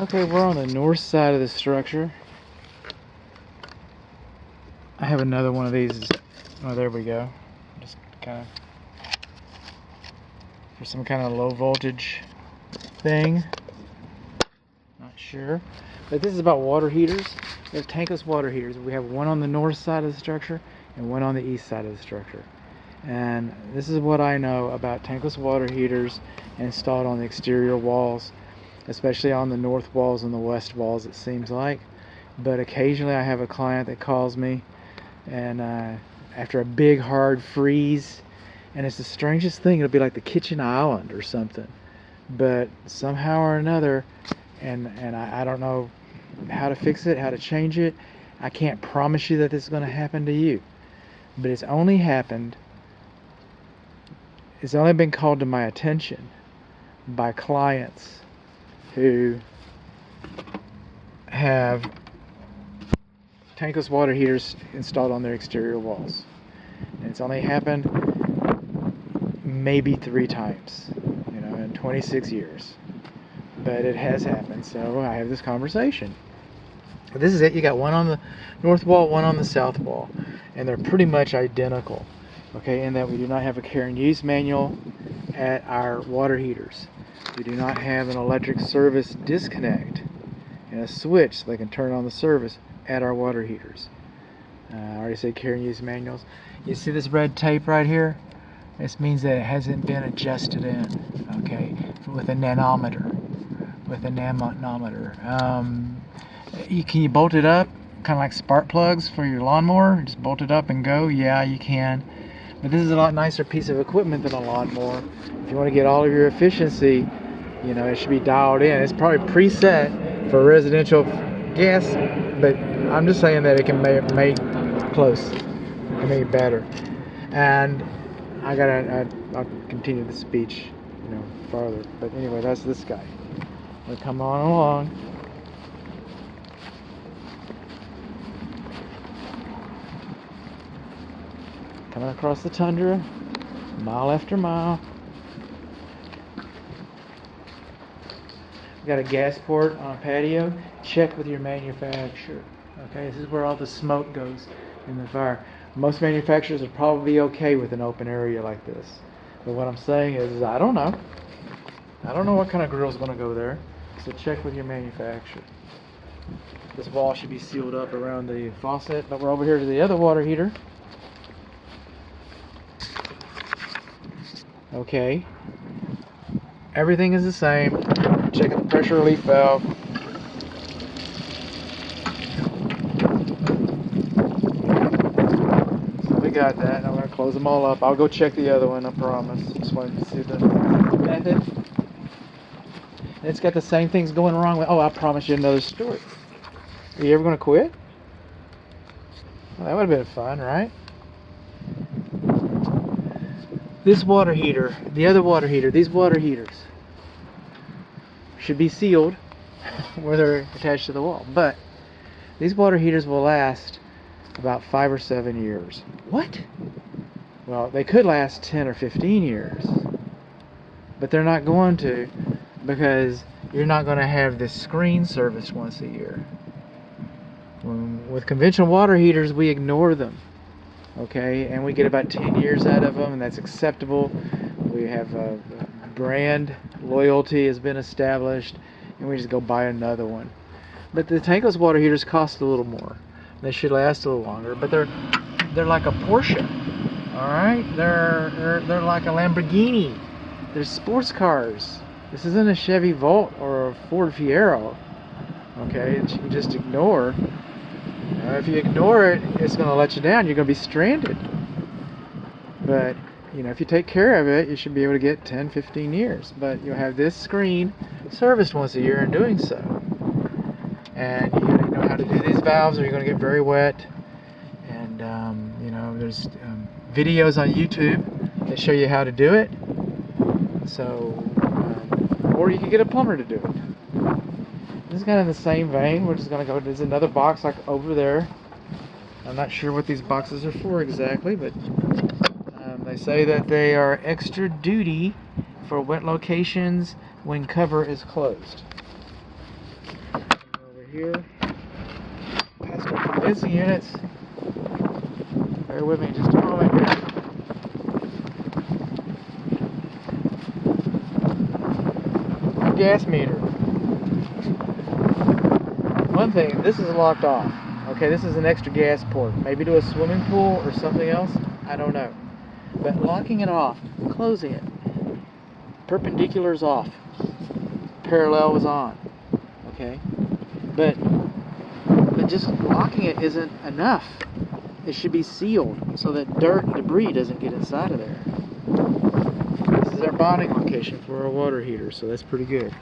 Okay, we're on the north side of the structure. I have another one of these. Oh, there we go. Just kind of for some kind of low voltage thing. Not sure. But this is about water heaters. We have tankless water heaters. We have one on the north side of the structure and one on the east side of the structure. And this is what I know about tankless water heaters installed on the exterior walls, especially on the north walls and the west walls, it seems like. But occasionally I have a client that calls me and after a big hard freeze, and it's the strangest thing, it'll be like the kitchen island or something, but somehow or another, and I don't know how to fix it, how to change it. I can't promise you that this is going to happen to you, but it's only been called to my attention by clients who have tankless water heaters installed on their exterior walls. And it's only happened maybe 3 times, in 26 years. But it has happened, so I have this conversation. But this is it. You got one on the north wall, one on the south wall, and they're pretty much identical. Okay, in that we do not have a care and use manual at our water heaters. We do not have an electric service disconnect and a switch so they can turn on the service at our water heaters. I already said care and use manuals. You see this red tape right here? This means that it hasn't been adjusted in, okay, with a nanometer. Can you bolt it up, kind of like spark plugs for your lawnmower? Just bolt it up and go? Yeah, you can. But this is a lot nicer piece of equipment than a lawnmower. If you want to get all of your efficiency, it should be dialed in. It's probably preset for residential gas, but I'm just saying that it can make close. It can make it better. And I'll continue the speech, farther. But anyway, that's this guy. We'll come on along. Coming across the tundra, mile after mile. We got a gas port on a patio. Check with your manufacturer. Okay, this is where all the smoke goes in the fire. Most manufacturers are probably okay with an open area like this. But what I'm saying is I don't know. I don't know what kind of grill is going to go there. So check with your manufacturer. This wall should be sealed up around the faucet. But we're over here to the other water heater. Okay. Everything is the same. Checking the pressure relief valve. We got that. I'm going to close them all up. I'll go check the other one, I promise. Just wanted to see the method. And it's got the same things going wrong with. Oh, I promise you another story. Are you ever going to quit? Well, that would have been fun, right? This water heater, the other water heater, these water heaters should be sealed where they're attached to the wall. But these water heaters will last about 5 or 7 years. What? Well, they could last 10 or 15 years. But they're not going to, because you're not going to have this screen serviced once a year. With conventional water heaters, we ignore them. Okay, and we get about 10 years out of them, and that's acceptable. We have brand loyalty has been established, and we just go buy another one. But the tankless water heaters cost a little more. They should last a little longer, but they're like a Porsche. All right, they're like a Lamborghini. They're sports cars. This isn't a Chevy Volt or a Ford Fiero. Okay, that you can just ignore. If you ignore it, it's going to let you down. You're going to be stranded. But, if you take care of it, you should be able to get 10, 15 years. But you'll have this screen serviced once a year in doing so. And you got to know how to do these valves, or you're going to get very wet. And, there's videos on YouTube that show you how to do it. So, or you can get a plumber to do it. This is kind of the same vein. We're just going to go, there's another box like over there. I'm not sure what these boxes are for exactly, but they say that they are extra duty for wet locations when cover is closed. here. Past our condensing units. Bear with me just a moment here. Gas meter. One thing, this is locked off. Okay, this is an extra gas port. Maybe to a swimming pool or something else. I don't know. But locking it off, closing it. Perpendicular is off. Parallel is on. Okay? But just locking it isn't enough. It should be sealed so that dirt and debris doesn't get inside of there. This is our bonding location for our water heater, so that's pretty good.